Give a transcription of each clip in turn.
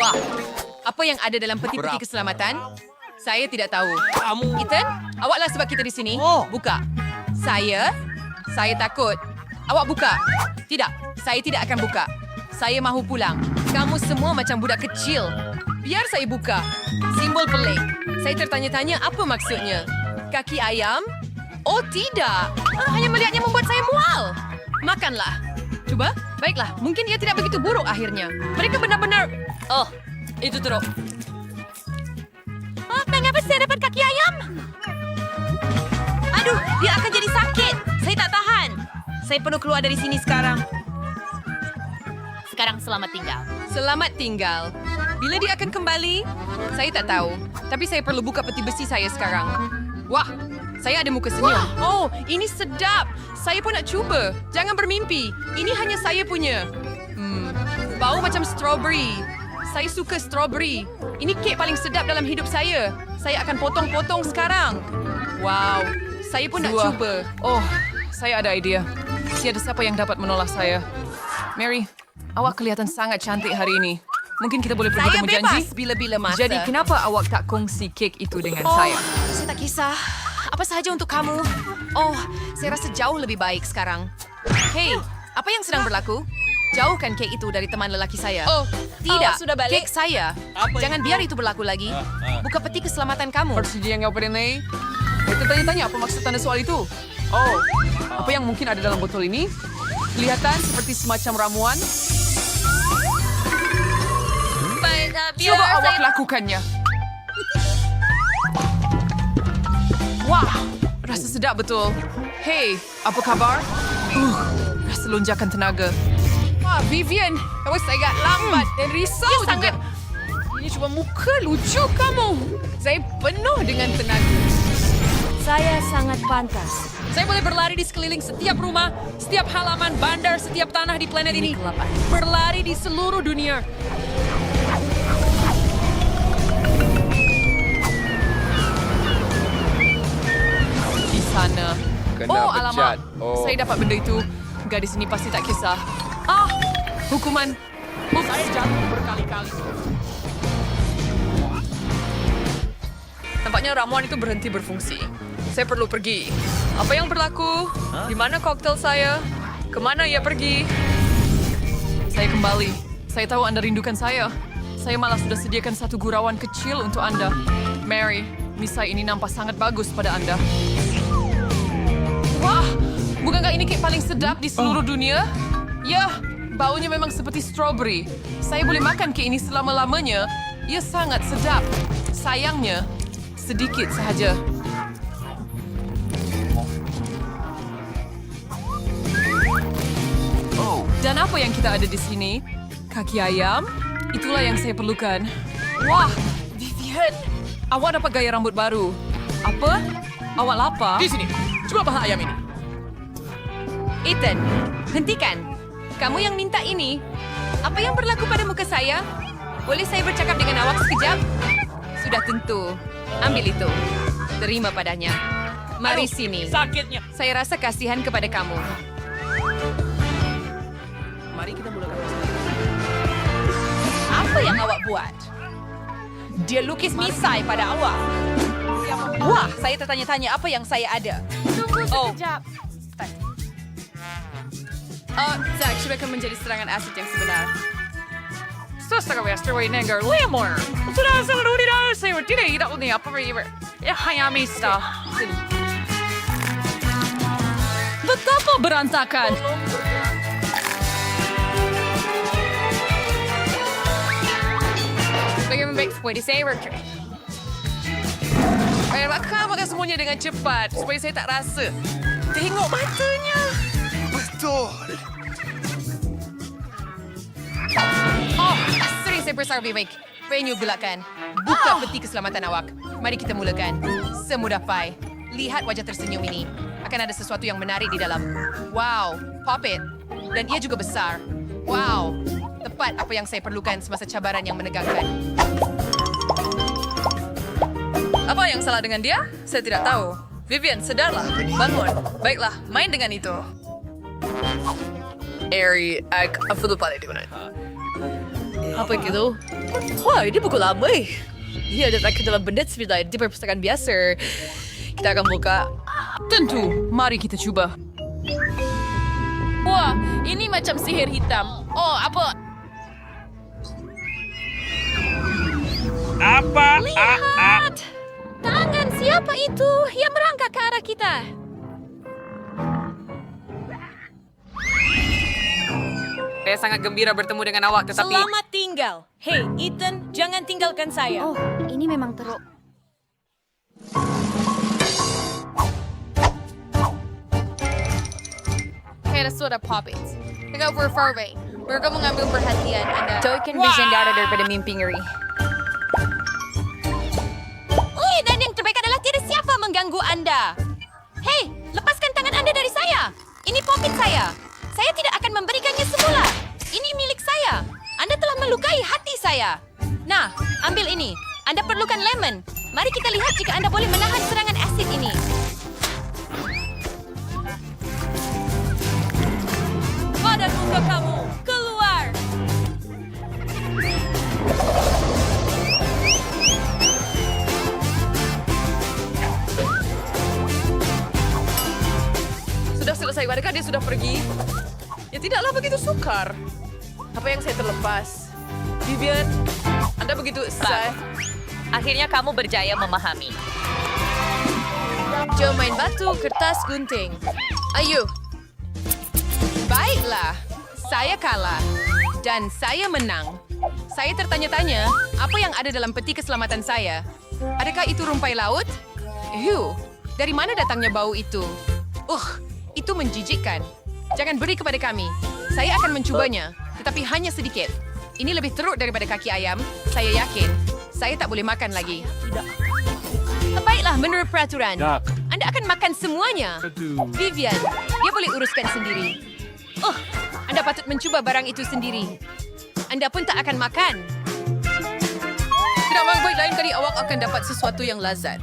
Wah, apa yang ada dalam peti-peti keselamatan? Saya tidak tahu. Ethan, awaklah sebab kita di sini. Buka. Saya takut. Awak buka. Tidak, saya tidak akan buka. Saya mahu pulang. Kamu semua macam budak kecil. Biar saya buka. Simbol pelik. Saya tertanya-tanya apa maksudnya. Kaki ayam? Oh tidak. Hanya melihatnya membuat saya mual. Makanlah. Coba. Baiklah, mungkin ia tidak begitu buruk akhirnya. Mereka benar-benar... Oh, itu teruk. Mengapa saya dapat kaki ayam? Aduh, dia akan jadi sakit. Saya tak tahan. Saya perlu keluar dari sini sekarang. Sekarang selamat tinggal. Selamat tinggal. Bila dia akan kembali? Saya tak tahu. Tapi saya perlu buka peti besi saya sekarang. Wah, saya ada muka senyum. Oh, ini sedap. Saya pun nak cuba. Jangan bermimpi. Ini hanya saya punya. Bau macam strawberry. Saya suka strawberry. Ini kek paling sedap dalam hidup saya. Saya akan potong-potong sekarang. Wow, saya pun nak cuba. Oh, saya ada idea. Tiada siapa yang dapat menolak saya. Mary, awak kelihatan sangat cantik hari ini. Mungkin kita boleh pergi temu janji? Saya bebas bila-bila masa. Jadi kenapa awak tak kongsi kek itu dengan saya? Saya tak kisah. Apa sahaja untuk kamu. Oh, saya rasa jauh lebih baik sekarang. Hei, apa yang sedang berlaku? Jauhkan kek itu dari teman lelaki saya. Oh, tidak. Sudah balik. Kek saya. Jangan biar itu berlaku lagi. Buka peti keselamatan kamu. Persedia yang pernah? Saya tanya-tanya apa maksud tanda soal itu. Oh, apa yang mungkin ada dalam botol ini? Kelihatan seperti semacam ramuan. Coba awak lakukannya. Wah, rasa sedap betul. Hei, apa kabar? Rasa lonjakan tenaga. Wah, Vivian, kamu sangat lambat dan risau juga. Ini cuma muka lucu kamu. Saya penuh dengan tenaga. Saya sangat pantas. Saya boleh berlari di sekeliling setiap rumah, setiap halaman, bandar, setiap tanah di planet ini. Berlari di seluruh dunia. Di sana. Oh, alamak. Saya dapat benda itu. Gadis ini pasti tak kisah. Hukuman. Saya jatuh berkali-kali. Nampaknya ramuan itu berhenti berfungsi. Saya perlu pergi. Apa yang berlaku? Di mana koktel saya? Kemana ia pergi? Saya kembali. Saya tahu Anda rindukan saya. Saya malah sudah sediakan satu gurauan kecil untuk Anda. Mary, misai ini nampak sangat bagus pada Anda. Wah, bukankah ini kek paling sedap di seluruh dunia? Ya, baunya memang seperti strawberry. Saya boleh makan kek ini selama-lamanya. Ia sangat sedap. Sayangnya, sedikit sahaja. Dan apa yang kita ada di sini? Kaki ayam? Itulah yang saya perlukan. Wah, Vivian, awak dapat gaya rambut baru. Apa? Awak lapar? Di sini, coba bahan ayam ini. Ethan, hentikan. Kamu yang minta ini. Apa yang berlaku pada muka saya? Boleh saya bercakap dengan awak sekejap? Sudah tentu. Ambil itu. Terima padanya. Mari sini. Sakitnya. Saya rasa kasihan kepada kamu. Mari kita mulakan. Apa yang awak buat? Dia lukis misai pada awak. Wah, saya tertanya-tanya apa yang saya ada. Tunggu sekejap. Zack, sudah akan menjadi serangan asid yang sebenar. Sosakawester Nenger Lemor. Sudah seluruh tidak saya tidak punya apa ya hayamista. Betapa berantakan. Bagaimana baik supaya saya berkata. Kamu makan semuanya dengan cepat supaya saya tak rasa. Tengok matanya. Betul. Oh, sering saya bersara lebih baik. Venue gelakkan. Buka peti keselamatan awak. Mari kita mulakan. Semudah pai. Lihat wajah tersenyum ini. Akan ada sesuatu yang menarik di dalam. Wow, pop it. Dan ia juga besar. Wow, tepat apa yang saya perlukan semasa cabaran yang menegangkan. Apa yang salah dengan dia? Saya tidak tahu. Vivian, sedarlah. Bangun. Baiklah, main dengan itu. Ari, aku lupa di mana. Apa gitu? Wah, ini buku lama eh. Ini ada ke dalam benda 9 di perpustakaan biasa. Kita akan buka. Tentu, mari kita coba. Wah, ini macam sihir hitam. Oh, apa? Lihat! Tangan siapa itu yang merangkak ke arah kita? Saya sangat gembira bertemu dengan awak, tetapi... Selamat tinggal. Hei, Ethan, jangan tinggalkan saya. Oh, ini memang teruk. Kaya suara poppets. Nag-over Farway. Mereka mengambil perhatian Anda. Token vision data daripada mimpi ngeri. Uy, dan yang terbaik adalah tidak siapa mengganggu Anda. Hei, lepaskan tangan Anda dari saya. Ini poppet saya. Saya tidak akan memberikannya semula. Ini milik saya. Anda telah melukai hati saya. Nah, ambil ini. Anda perlukan lemon. Mari kita lihat jika Anda boleh menahan serangan asid ini. Pada muka kamu, keluar! Sudah selesai, adakah dia sudah pergi? Ya tidaklah begitu sukar. Apa yang saya terlepas? Vivian, Anda begitu Akhirnya kamu berjaya memahami. Jom main batu, kertas, gunting. Ayo. Baiklah, saya kalah. Dan saya menang. Saya tertanya-tanya, apa yang ada dalam peti keselamatan saya? Adakah itu rumpai laut? Dari mana datangnya bau itu? Itu menjijikkan. Jangan beri kepada kami. Saya akan mencobanya, tetapi hanya sedikit. Ini lebih teruk daripada kaki ayam. Saya yakin. Saya tak boleh makan lagi. Baiklah, menurut peraturan. Anda akan makan semuanya. Vivian, dia boleh uruskan sendiri. Anda patut mencuba barang itu sendiri. Anda pun tak akan makan. Tidak baik lain kali awak akan dapat sesuatu yang lazat.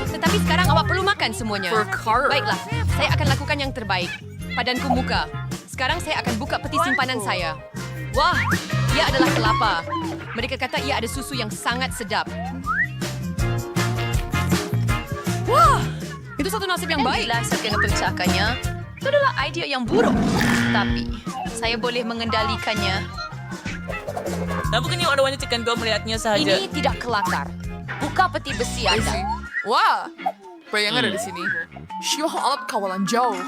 Tetapi sekarang awak perlu makan semuanya. Baiklah, saya akan lakukan yang terbaik. Padanku muka. Sekarang saya akan buka peti simpanan saya. Wah, ia adalah kelapa. Mereka kata ia ada susu yang sangat sedap. Wah, itu satu nasib yang baik. Bila saya mempercakannya, itu adalah idea yang buruk. Tapi, saya boleh mengendalikannya. Dan bukannya ada tekan kau melihatnya sahaja. Ini tidak kelakar. Buka peti besi Anda. Wah, bayang ada di sini. Syuh alat kawalan jauh.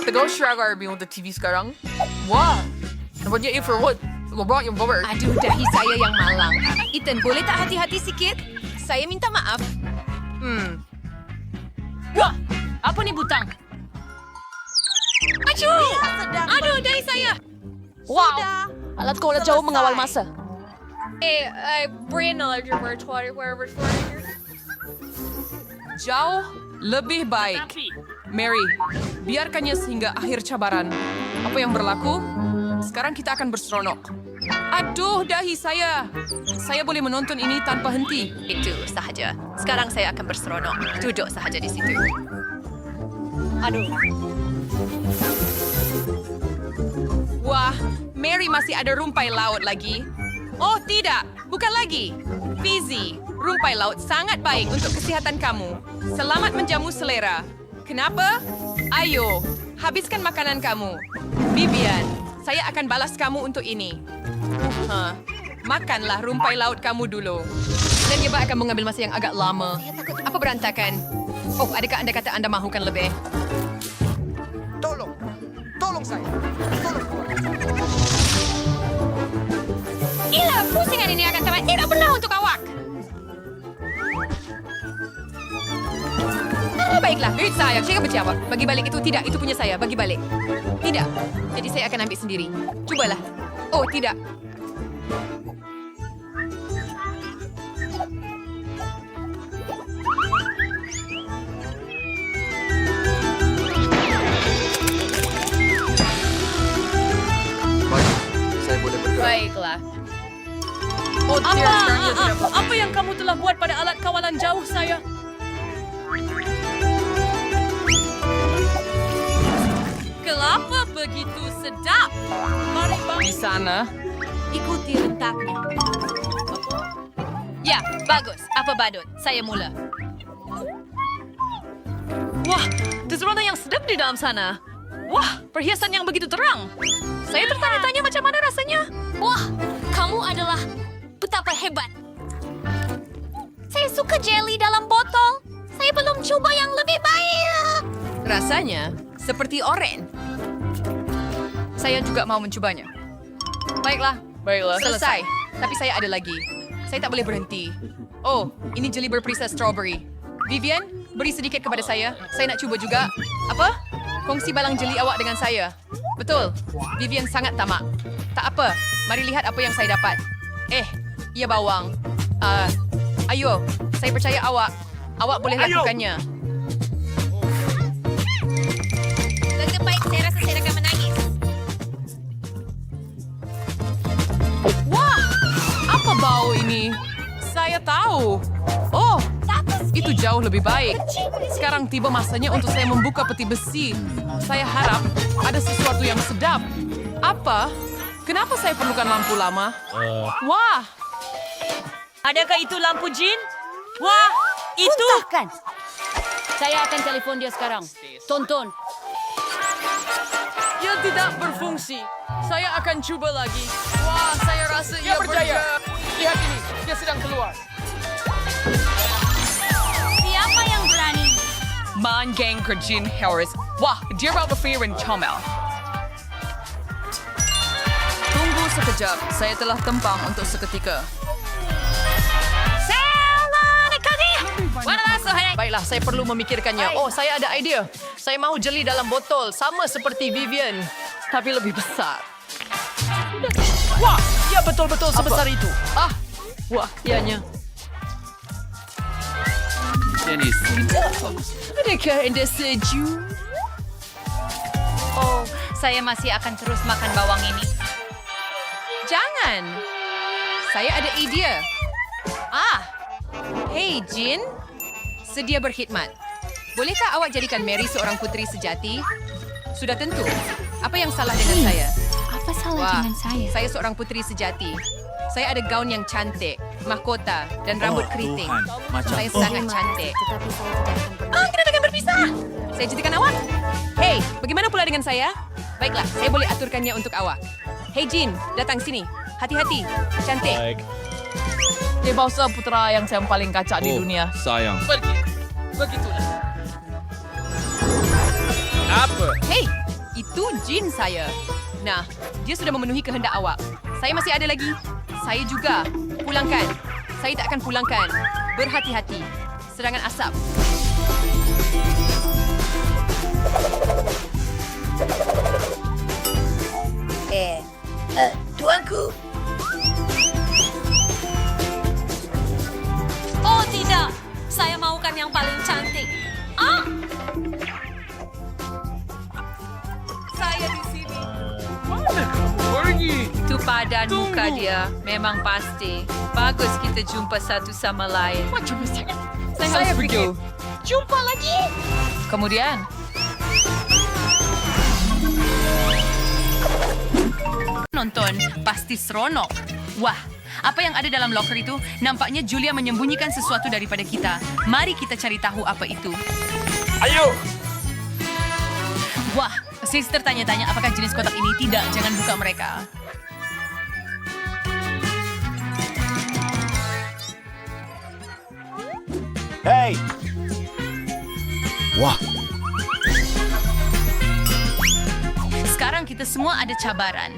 Tegaw Shragar bilang TV sekarang. Wah, nampaknya infrared. Lobak yang bobber. Aduh, dahi saya yang malang. Ethan, boleh tak hati-hati sikit? Saya minta maaf. Wah, apa nih butang? Aduh, dahi saya. Wow, alat kawalan jauh mengawal masa. Brain allergy wherever Jauh lebih baik. Mary, biarkannya sehingga akhir cabaran. Apa yang berlaku? Sekarang kita akan berseronok. Aduh, dahi saya. Saya boleh menonton ini tanpa henti. Itu sahaja. Sekarang saya akan berseronok. Duduk sahaja di situ. Aduh. Wah, Mary masih ada rumpai laut lagi. Oh tidak, bukan lagi. Fizzy, rumpai laut sangat baik untuk kesihatan kamu. Selamat menjamu selera. Kenapa? Ayo, habiskan makanan kamu. Vivian, saya akan balas kamu untuk ini. Makanlah rumpai laut kamu dulu. Dan ia akan mengambil masa yang agak lama. Apa berantakan? Oh, adakah Anda kata Anda mahukan lebih? Tolong saya. Gila, pusingan ini akan tamat. Tidak pernah untuk awak. Baiklah, saya berjawab. Bagi balik itu tidak, itu punya saya. Bagi balik. Tidak. Jadi saya akan ambil sendiri. Cobalah. Oh, tidak. Saya boleh bergerak. Baiklah. Oh, Apa yang kamu telah buat pada alat kawalan jauh saya? Kelapa begitu sedap. Mari bang, Di sana. ikuti rentaknya. Bagus. Apa badut? Saya mula. Wah, desrona yang sedap di dalam sana. Wah, perhiasan yang begitu terang. Saya tertanya-tanya macam mana rasanya. Wah, kamu adalah betapa hebat. Saya suka jelly dalam botol. Saya belum coba yang lebih baik. Rasanya seperti oren. Saya juga mau mencobanya. Baiklah, Baiklah. selesai. Tapi saya ada lagi. Saya tak boleh berhenti. Oh, ini jeli berperisa strawberry. Vivian, beri sedikit kepada saya. Saya nak cuba juga. Apa? Kongsi balang jeli awak dengan saya. Betul. Vivian sangat tamak. Tak apa. Mari lihat apa yang saya dapat. Ia bawang. Ayo, saya percaya awak. Awak boleh lakukannya. Lebih baik saya rasa saya akan menangis. Wah, apa bau ini? Saya tahu. Oh, itu jauh lebih baik. Sekarang tiba masanya untuk saya membuka peti besi. Saya harap ada sesuatu yang sedap. Apa? Kenapa saya perlukan lampu lama? Wah, Adakah itu lampu jin? Wah, itu! Saya akan telepon dia sekarang. Tonton. ia tidak berfungsi. Saya akan coba lagi. Wah, saya rasa ia percaya. Lihat ini, dia sedang keluar. Siapa yang berani? Man gang kerjin Harris. Wah, dia bawa berfirin comel. Tunggu sekejap. Saya telah tempang untuk seketika. Baiklah, saya perlu memikirkannya. Oh, saya ada idea. Saya mahu jeli dalam botol, sama seperti Vivian, tapi lebih besar. Wah, dia betul-betul sebesar itu. Wah, ianya. Dennis. Adakah Anda setuju? Oh, saya masih akan terus makan bawang ini. Jangan. Saya ada ide. Hey, Jin. Sedia berkhidmat. Bolehkah awak jadikan Mary seorang putri sejati? Sudah tentu. Apa yang salah dengan saya? Apa salah Wah, dengan saya? saya seorang putri sejati. Saya ada gaun yang cantik, mahkota, dan rambut keriting. Saya sangat cantik. Tetapi saya tidak akan pernah. Kita akan berpisah. Saya jadikan awak. Hey, bagaimana pula dengan saya? Baiklah, saya boleh aturkannya untuk awak. Hey, Jin, datang sini. Hati-hati. Cantik. Baik. Dia bangsa putra yang saya paling kacak di dunia. Sayang. Pergi. Begitulah. Apa? Hey, itu Jin saya. Nah, dia sudah memenuhi kehendak awak. Saya masih ada lagi. Saya juga. Pulangkan. Saya tak akan pulangkan. Berhati-hati. Serangan asap. Tuanku, Oh tidak, saya maukan yang paling cantik. Saya di sini. Pergi. Itu padan muka dia. Memang pasti. Bagus kita jumpa satu sama lain. Saya pergi. Jumpa lagi. Kemudian, nonton pasti seronok. Wah, apa yang ada dalam locker itu? Nampaknya Julia menyembunyikan sesuatu daripada kita. Mari kita cari tahu apa itu. Ayo. Wah, saya tertanya-tanya apakah jenis kotak ini? Tidak, jangan buka mereka. Hey. Wah. Sekarang kita semua ada cabaran.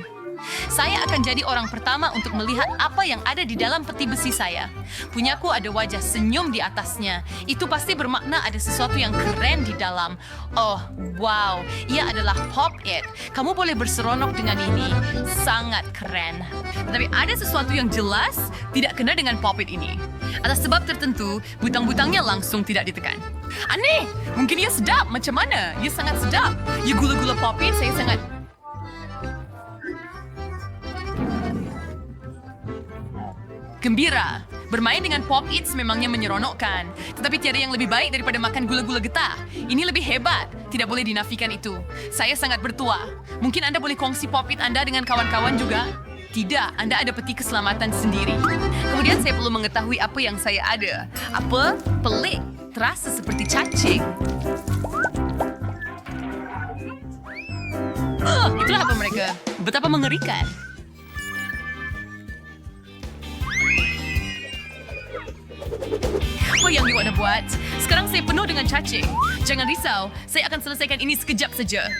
Saya akan jadi orang pertama untuk melihat apa yang ada di dalam peti besi saya. Punyaku ada wajah senyum di atasnya. Itu pasti bermakna ada sesuatu yang keren di dalam. Oh, wow. Ia adalah Pop-It. Kamu boleh berseronok dengan ini. Sangat keren. Tetapi ada sesuatu yang jelas tidak kena dengan Pop-It ini. Atas sebab tertentu, butang-butangnya langsung tidak ditekan. Aneh! Mungkin ia sedap. Macam mana? Ia sangat sedap. Ya gula-gula Pop-It saya sangat... Gembira. Bermain dengan Pop-Its memangnya menyeronokkan. Tetapi tiada yang lebih baik daripada makan gula-gula getah. Ini lebih hebat. Tidak boleh dinafikan itu. Saya sangat bertua. Mungkin Anda boleh kongsi Pop-It Anda dengan kawan-kawan juga? Tidak, Anda ada peti keselamatan sendiri. Kemudian Kemudian saya perlu mengetahui apa yang saya ada. Apa? Pelik. Terasa seperti cacing. Itulah apa mereka. Betapa mengerikan. Apa yang Iwak nak buat? Sekarang saya penuh dengan cacing. Jangan risau, saya akan selesaikan ini sekejap saja.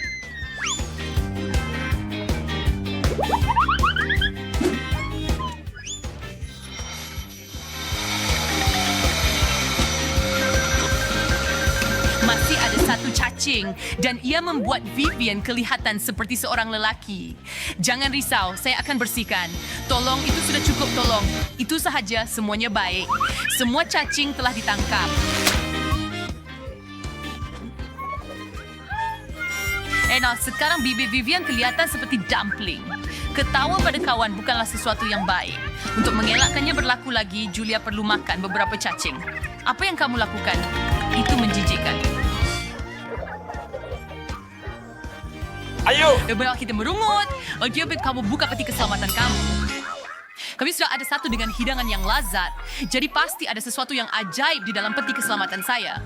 Masih ada satu cacing dan ia membuat Vivian kelihatan seperti seorang lelaki. Jangan risau, saya akan bersihkan. Tolong, itu sudah cukup, tolong. Itu sahaja, semuanya baik. Semua cacing telah ditangkap. Nah, sekarang bibir Vivian kelihatan seperti dumpling. Ketawa pada kawan bukanlah sesuatu yang baik. Untuk mengelakkannya berlaku lagi, Julia perlu makan beberapa cacing. Apa yang kamu lakukan? Itu menjijikkan. Ayo! Baiklah kita merungut. Bagaimana kamu buka peti keselamatan kamu? Kami sudah ada satu dengan hidangan yang lazat. Jadi pasti ada sesuatu yang ajaib di dalam peti keselamatan saya.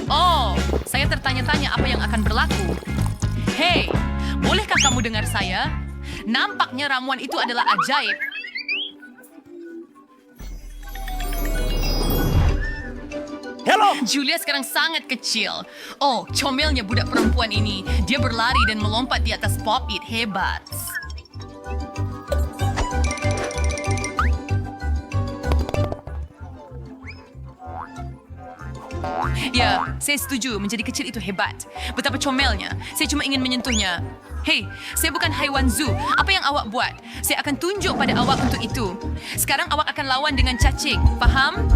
Oh, saya tertanya-tanya apa yang akan berlaku. Hei, bolehkah kamu dengar saya? Nampaknya ramuan itu adalah ajaib. Hello! Julia sekarang sangat kecil. Oh, comelnya budak perempuan ini. Dia berlari dan melompat di atas Pop-It. Hebat. Ya, saya setuju. Menjadi kecil itu hebat. Betapa comelnya. Saya cuma ingin menyentuhnya. Hei, saya bukan haiwan zoo. Apa yang awak buat? Saya akan tunjuk pada awak untuk itu. Sekarang awak akan lawan dengan cacing. Faham?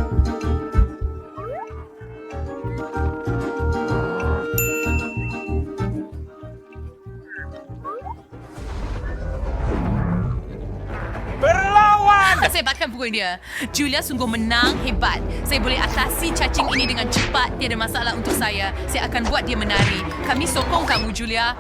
Berlawan! Saya bahkan pukul dia. Julia sungguh menang, hebat. Saya boleh atasi cacing ini dengan cepat. Tiada masalah untuk saya. Saya akan buat dia menari. Kami sokong kamu, Julia.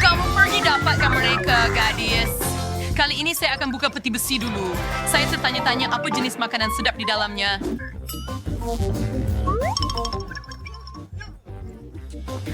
Kamu pergi dapatkan mereka, gadis. Kali ini saya akan buka peti besi dulu. Saya tertanya-tanya apa jenis makanan sedap di dalamnya.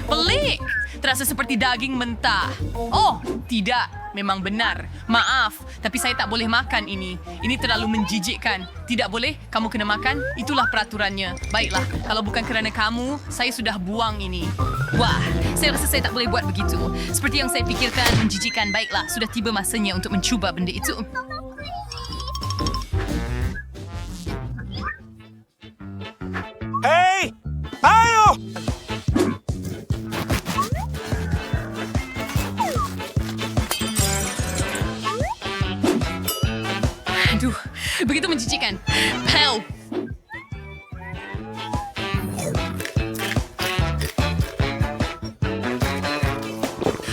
Pelik! Terasa seperti daging mentah. Oh, tidak. Memang benar. Maaf, tapi saya tak boleh makan ini. Ini terlalu menjijikkan. Tidak boleh, kamu kena makan. Itulah peraturannya. Baiklah, kalau bukan kerana kamu, saya sudah buang ini. Wah, saya rasa saya tak boleh buat begitu. Seperti yang saya pikirkan, menjijikkan. Baiklah, sudah tiba masanya untuk mencuba benda itu. Hei! Ayo! Aduh, begitu menjijikkan. Help!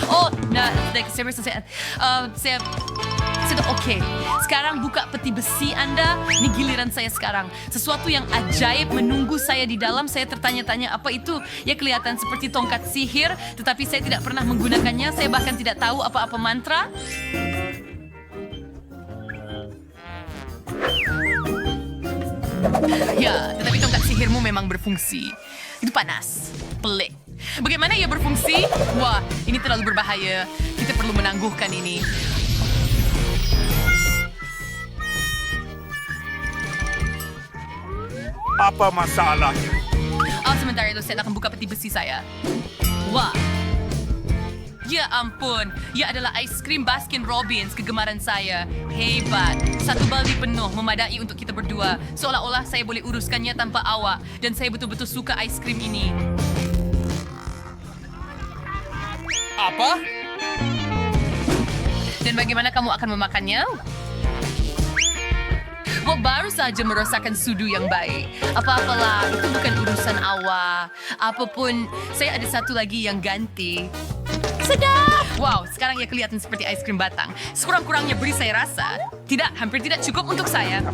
Oh, nah, saya sudah oke. Sekarang buka peti besi Anda. Ini giliran saya sekarang. Sesuatu yang ajaib menunggu saya di dalam. Saya tertanya-tanya apa itu. Ya kelihatan seperti tongkat sihir, tetapi saya tidak pernah menggunakannya. Saya bahkan tidak tahu apa-apa mantra. Ya, tetapi tongkat sihirmu memang berfungsi. Itu panas. Pelik. Bagaimana ia berfungsi? Wah, ini terlalu berbahaya. Kita perlu menangguhkan ini. Apa masalahnya? Oh, sementara itu saya akan buka peti besi saya. Wah. Ya ampun, ia adalah ais krim Baskin Robbins, kegemaran saya. Hebat. Satu baldi penuh memadai untuk kita berdua. Seolah-olah saya boleh uruskannya tanpa awak. Dan saya betul-betul suka ais krim ini. Apa? Dan bagaimana kamu akan memakannya? Oh, baru saja merasakan sudu yang baik. Apa-apalah, itu bukan urusan awak. Apapun, saya ada satu lagi yang ganti. Sedap! Wow, sekarang ia kelihatan seperti ais krim batang. Sekurang-kurangnya beri saya rasa. Tidak, hampir tidak cukup untuk saya.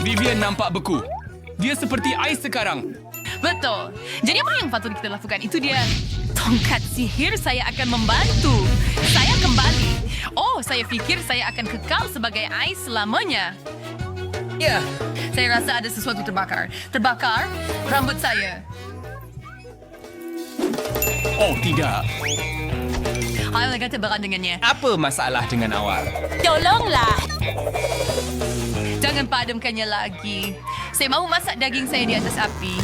Vivian nampak beku. Dia seperti ais sekarang. Betul. Jadi apa yang patut kita lakukan? Itu dia. Tongkat sihir saya akan membantu. Saya kembali. Oh, saya fikir saya akan kekal sebagai ais selamanya. Ya, saya rasa ada sesuatu terbakar. Terbakar rambut saya. Oh, tidak. Ayo kata beran dengannya. Apa masalah dengan awak? Tolonglah. Jangan padamkannya lagi. Saya mahu masak daging saya di atas api.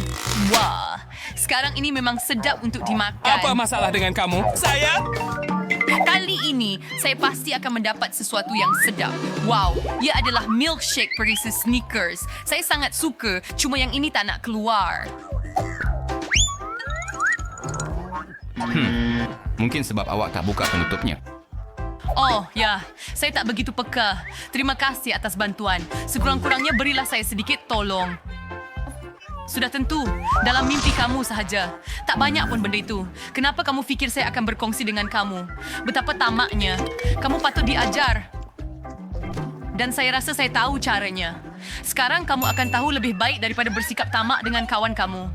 Wah, sekarang ini memang sedap untuk dimakan. Apa masalah dengan kamu? Saya? Kali ini, saya pasti akan mendapat sesuatu yang sedap. Wow, ia adalah milkshake berisi Snickers. Saya sangat suka, cuma yang ini tak nak keluar. Mungkin sebab awak tak buka penutupnya. Oh, ya. Saya tak begitu peka. Terima kasih atas bantuan. Sekurang-kurangnya berilah saya sedikit tolong. Sudah tentu. Dalam mimpi kamu sahaja. Tak banyak pun benda itu. Kenapa kamu fikir saya akan berkongsi dengan kamu? Betapa tamaknya. Kamu patut diajar. Dan saya rasa saya tahu caranya. Sekarang kamu akan tahu lebih baik daripada bersikap tamak dengan kawan kamu.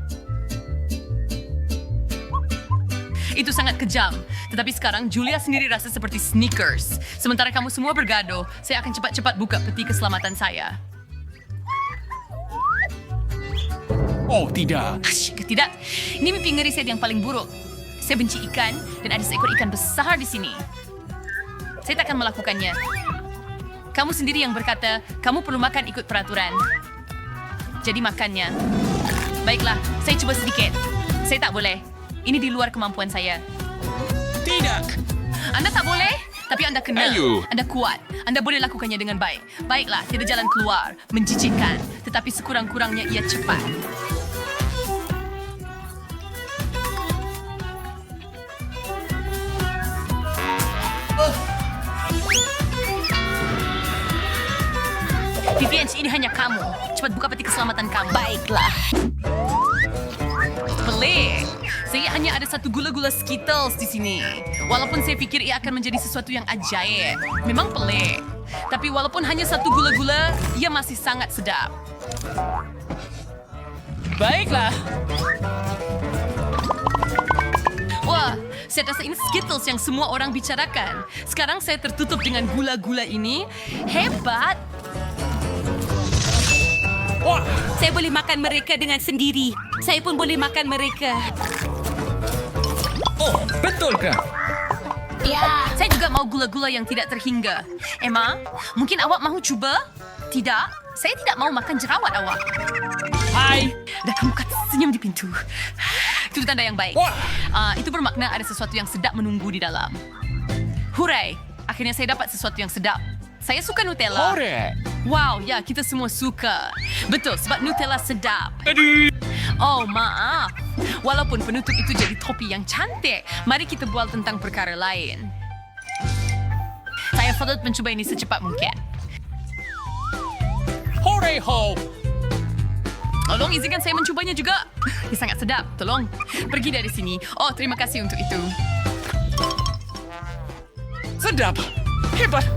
Itu sangat kejam. Tetapi sekarang Julia sendiri rasa seperti Snickers. Sementara kamu semua bergaduh, saya akan cepat-cepat buka peti keselamatan saya. Oh, tidak. Tidak. Ini mimpi ngeri saya yang paling buruk. Saya benci ikan dan ada seekor ikan besar di sini. Saya tak akan melakukannya. Kamu sendiri yang berkata, kamu perlu makan ikut peraturan. Jadi makannya. Baiklah, saya cuba sedikit. Saya tak boleh. Ini di luar kemampuan saya. Tidak. Anda tak boleh, tapi Anda kena. Ayo. Anda kuat. Anda boleh lakukannya dengan baik. Baiklah, tiada jalan keluar. Menjijikkan, tetapi sekurang-kurangnya ia cepat. Vivian, ini hanya kamu. Cepat buka peti keselamatan kamu. Baiklah. Pelik. Saya hanya ada satu gula-gula Skittles di sini. Walaupun saya fikir ia akan menjadi sesuatu yang ajaib. Memang pelik. Tapi walaupun hanya satu gula-gula, ia masih sangat sedap. Baiklah. Wah, saya rasa ini Skittles yang semua orang bicarakan. Sekarang saya tertutup dengan gula-gula ini. Hebat. Saya boleh makan mereka dengan sendiri. Saya pun boleh makan mereka. Oh, betulkah? Ya. Saya juga mau gula-gula yang tidak terhingga. Emma, mungkin awak mahu cuba? Tidak, saya tidak mau makan jerawat awak. Hai. Dah kamu kata senyum di pintu. Itu tanda yang baik. Itu bermakna ada sesuatu yang sedap menunggu di dalam. Hurai, akhirnya saya dapat sesuatu yang sedap. Saya suka Nutella. Korek. Wow, ya kita semua suka. Betul, sebab Nutella sedap. Oh, maaf. Walaupun penutup itu jadi topi yang cantik, mari kita bual tentang perkara lain. Saya patut mencuba ini secepat mungkin. Hooray ho! Tolong izinkan saya mencubanya juga. Ini sangat sedap. Tolong, pergi dari sini. Oh, terima kasih untuk itu. Sedap. Hebat.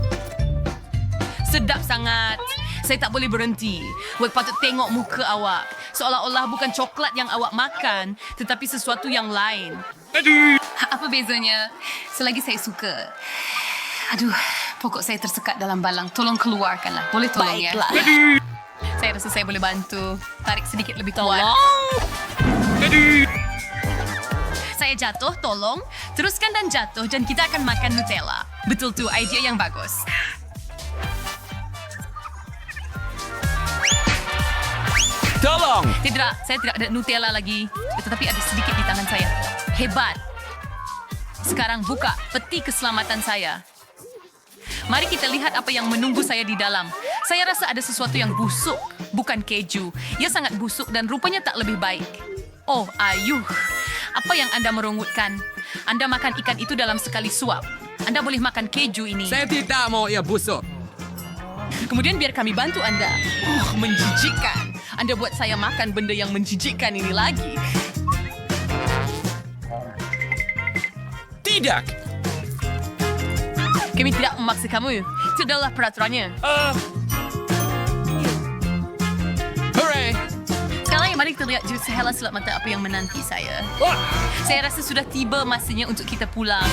Sedap sangat. Saya tak boleh berhenti. Awak patut tengok muka awak. Seolah-olah bukan coklat yang awak makan, tetapi sesuatu yang lain. Apa bezanya? Selagi saya suka. Aduh, pokok saya tersekat dalam balang. Tolong keluarkanlah. Boleh tolong ya? Baiklah. Saya rasa saya boleh bantu. Tarik sedikit lebih kuat. Saya jatuh, tolong. Teruskan dan jatuh dan kita akan makan Nutella. Betul tu, idea yang bagus. Tolong! Tidak, saya tidak ada Nutella lagi. Tetapi ada sedikit di tangan saya. Hebat. Sekarang buka peti keselamatan saya. Mari kita lihat apa yang menunggu saya di dalam. Saya rasa ada sesuatu yang busuk, bukan keju. Ia sangat busuk dan rupanya tak lebih baik. Oh, ayuh. Apa yang Anda merungutkan? Anda makan ikan itu dalam sekali suap. Anda boleh makan keju ini. Saya tidak mau ia busuk. Kemudian biar kami bantu Anda. Oh, menjijikkan. Anda buat saya makan benda yang menjijikkan ini lagi. Tidak. Kami tidak memaksa kamu. Itu adalah peraturannya. sekali terlihat jelas sehela silat mata apa yang menanti saya. Saya rasa sudah tiba masanya untuk kita pulang.